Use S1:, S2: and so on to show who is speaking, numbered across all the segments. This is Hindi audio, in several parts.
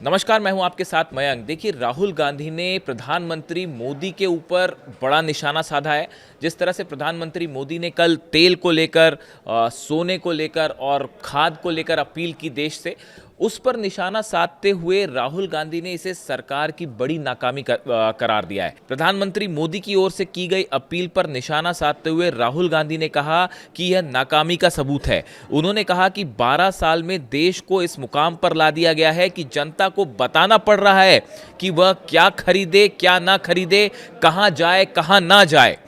S1: नमस्कार, मैं हूं आपके साथ मयंक। देखिए, राहुल गांधी ने प्रधानमंत्री मोदी के ऊपर बड़ा निशाना साधा है। जिस तरह से प्रधानमंत्री मोदी ने कल तेल को लेकर, सोने को लेकर और खाद को लेकर अपील की देश से, उस पर निशाना साधते हुए राहुल गांधी ने इसे सरकार की बड़ी नाकामी करार दिया है। प्रधानमंत्री मोदी की ओर से की गई अपील पर निशाना साधते हुए राहुल गांधी ने कहा कि यह नाकामी का सबूत है। उन्होंने कहा कि 12 साल में देश को इस मुकाम पर ला दिया गया है कि जनता को बताना पड़ रहा है कि वह क्या खरीदे, क्या ना खरीदे, कहां जाए, कहां ना जाए।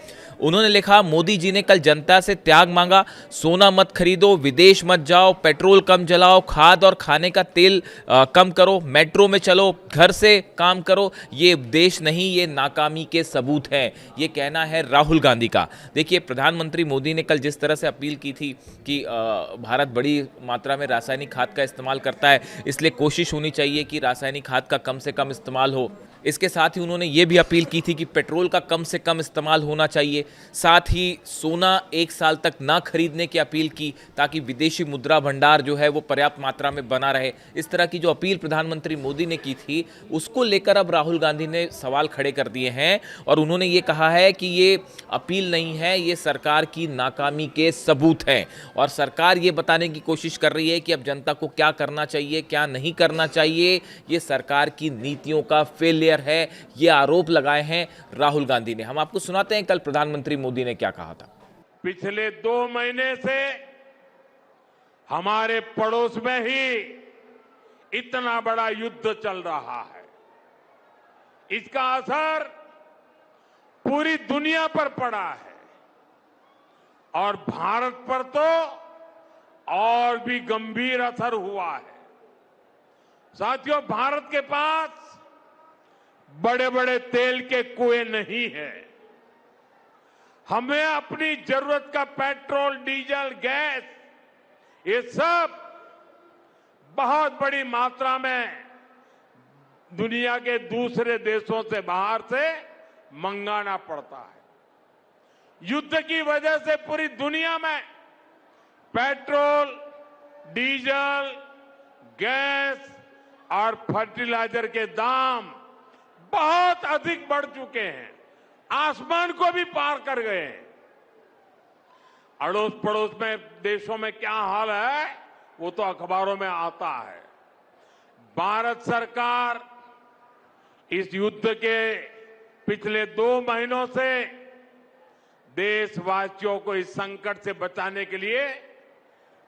S1: उन्होंने लिखा, मोदी जी ने कल जनता से त्याग मांगा। सोना मत खरीदो, विदेश मत जाओ, पेट्रोल कम जलाओ, खाद और खाने का तेल कम करो, मेट्रो में चलो, घर से काम करो। ये देश नहीं, ये नाकामी के सबूत हैं। ये कहना है राहुल गांधी का। देखिए, प्रधानमंत्री मोदी ने कल जिस तरह से अपील की थी कि भारत बड़ी मात्रा में रासायनिक खाद का इस्तेमाल करता है, इसलिए कोशिश होनी चाहिए कि रासायनिक खाद का कम से कम इस्तेमाल हो। इसके साथ ही उन्होंने ये भी अपील की थी कि पेट्रोल का कम से कम इस्तेमाल होना चाहिए। साथ ही सोना 1 साल तक ना खरीदने की अपील की, ताकि विदेशी मुद्रा भंडार जो है वो पर्याप्त मात्रा में बना रहे। इस तरह की जो अपील प्रधानमंत्री मोदी ने की थी, उसको लेकर अब राहुल गांधी ने सवाल खड़े कर दिए हैं और उन्होंने ये कहा है कि ये अपील नहीं है, ये सरकार की नाकामी के सबूत हैं। और सरकार ये बताने की कोशिश कर रही है कि अब जनता को क्या करना चाहिए, क्या नहीं करना चाहिए। ये सरकार की नीतियों का फेलियर है। ये आरोप लगाए हैं राहुल गांधी ने। हम आपको सुनाते हैं कल प्रधानमंत्री मोदी ने क्या कहा था।
S2: पिछले 2 महीने से हमारे पड़ोस में ही इतना बड़ा युद्ध चल रहा है। इसका असर पूरी दुनिया पर पड़ा है और भारत पर तो और भी गंभीर असर हुआ है। साथियों, भारत के पास बड़े बड़े तेल के कुएं नहीं है। हमें अपनी जरूरत का पेट्रोल, डीजल, गैस, ये सब बहुत बड़ी मात्रा में दुनिया के दूसरे देशों से, बाहर से मंगाना पड़ता है। युद्ध की वजह से पूरी दुनिया में पेट्रोल, डीजल, गैस और फर्टिलाइजर के दाम बहुत अधिक बढ़ चुके हैं, आसमान को भी पार कर गए हैं। अड़ोस पड़ोस में देशों में क्या हाल है वो तो अखबारों में आता है। भारत सरकार इस युद्ध के पिछले 2 महीनों से देशवासियों को इस संकट से बचाने के लिए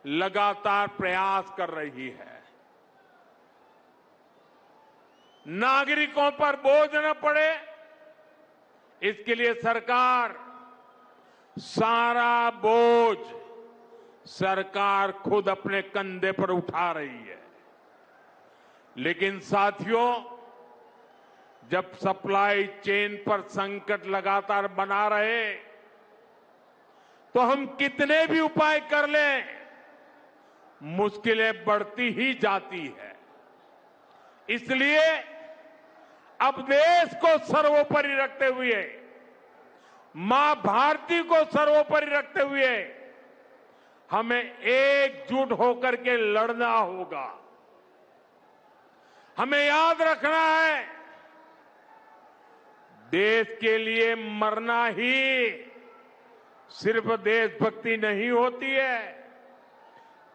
S2: लगातार प्रयास कर रही है। नागरिकों पर बोझ न पड़े, इसके लिए सरकार सारा बोझ सरकार खुद अपने कंधे पर उठा रही है। लेकिन साथियों, जब सप्लाई चेन पर संकट लगातार बना रहे तो हम कितने भी उपाय कर लें, मुश्किलें बढ़ती ही जाती है। इसलिए अब देश को सर्वोपरि रखते हुए, मां भारती को सर्वोपरि रखते हुए हमें एकजुट होकर के लड़ना होगा। हमें याद रखना है, देश के लिए मरना ही सिर्फ देशभक्ति नहीं होती है।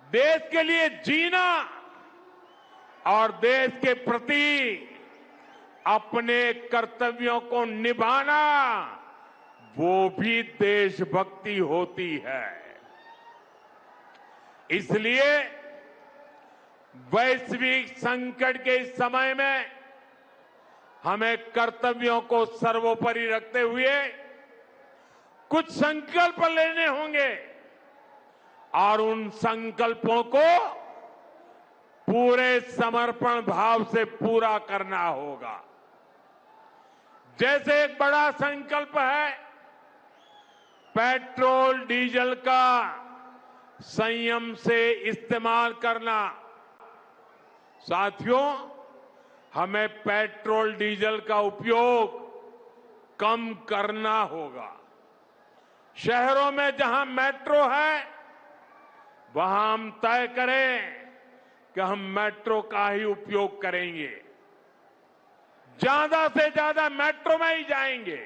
S2: देश के लिए जीना और देश के प्रति अपने कर्तव्यों को निभाना, वो भी देशभक्ति होती है। इसलिए वैश्विक संकट के इस समय में हमें कर्तव्यों को सर्वोपरि रखते हुए कुछ संकल्प लेने होंगे और उन संकल्पों को पूरे समर्पण भाव से पूरा करना होगा। जैसे एक बड़ा संकल्प है पेट्रोल डीजल का संयम से इस्तेमाल करना। साथियों, हमें पेट्रोल डीजल का उपयोग कम करना होगा। शहरों में जहां मेट्रो है वहां हम तय करें कि हम मेट्रो का ही उपयोग करेंगे, ज्यादा से ज्यादा मेट्रो में ही जाएंगे।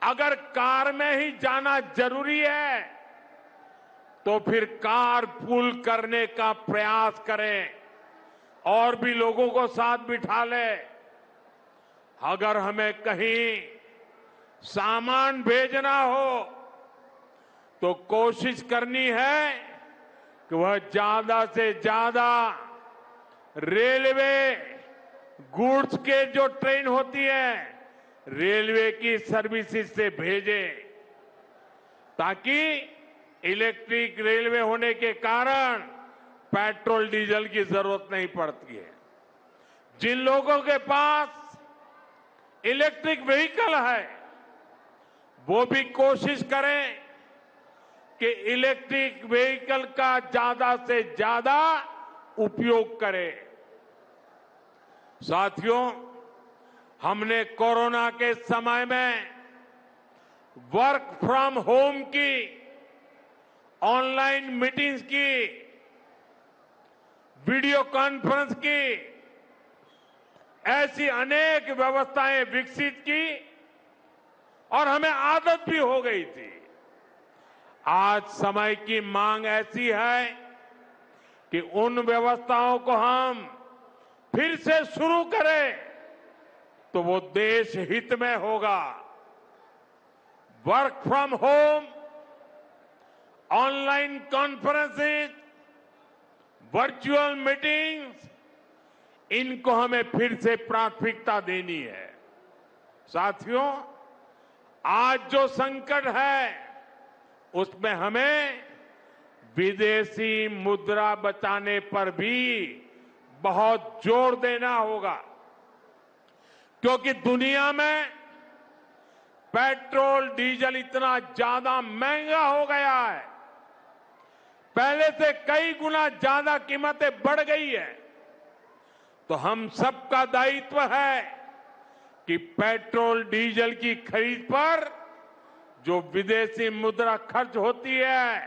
S2: अगर कार में ही जाना जरूरी है तो फिर कार पूल करने का प्रयास करें और भी लोगों को साथ बिठा ले। अगर हमें कहीं सामान भेजना हो तो कोशिश करनी है कि वह ज्यादा से ज्यादा रेलवे गुड्स के जो ट्रेन होती है रेलवे की सर्विसेज से भेजे, ताकि इलेक्ट्रिक रेलवे होने के कारण पेट्रोल डीजल की जरूरत नहीं पड़ती है। जिन लोगों के पास इलेक्ट्रिक व्हीकल है वो भी कोशिश करें कि इलेक्ट्रिक व्हीकल का ज्यादा से ज्यादा उपयोग करें। साथियों, हमने कोरोना के समय में वर्क फ्रॉम होम की, ऑनलाइन मीटिंग्स की, वीडियो कॉन्फ्रेंस की, ऐसी अनेक व्यवस्थाएं विकसित की और हमें आदत भी हो गई थी। आज समय की मांग ऐसी है कि उन व्यवस्थाओं को हम फिर से शुरू करें तो वो देश हित में होगा। Work from home, online conferences, virtual meetings, इनको हमें फिर से प्राथमिकता देनी है। साथियों, आज जो संकट है उसमें हमें विदेशी मुद्रा बचाने पर भी बहुत जोर देना होगा, क्योंकि दुनिया में पेट्रोल डीजल इतना ज्यादा महंगा हो गया है, पहले से कई गुना ज्यादा कीमतें बढ़ गई है। तो हम सबका दायित्व है कि पेट्रोल डीजल की खरीद पर जो विदेशी मुद्रा खर्च होती है,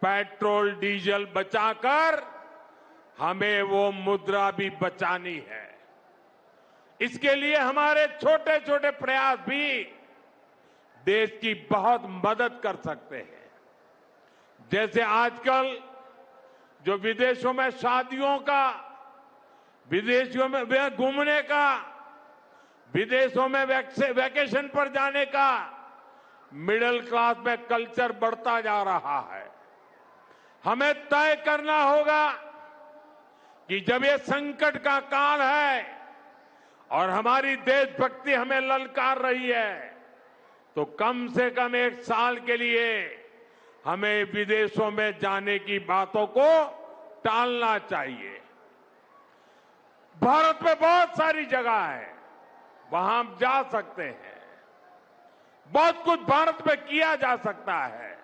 S2: पेट्रोल डीजल बचाकर हमें वो मुद्रा भी बचानी है। इसके लिए हमारे छोटे छोटे प्रयास भी देश की बहुत मदद कर सकते हैं। जैसे आजकल जो विदेशों में शादियों का, विदेशों में घूमने का, विदेशों में वैकेशन पर जाने का मिडिल क्लास में कल्चर बढ़ता जा रहा है। हमें तय करना होगा कि जब ये संकट का काल है और हमारी देशभक्ति हमें ललकार रही है, तो कम से कम 1 साल के लिए हमें विदेशों में जाने की बातों को टालना चाहिए। भारत में बहुत सारी जगह है, वहां हम जा सकते हैं, बहुत कुछ भारत में किया जा सकता है।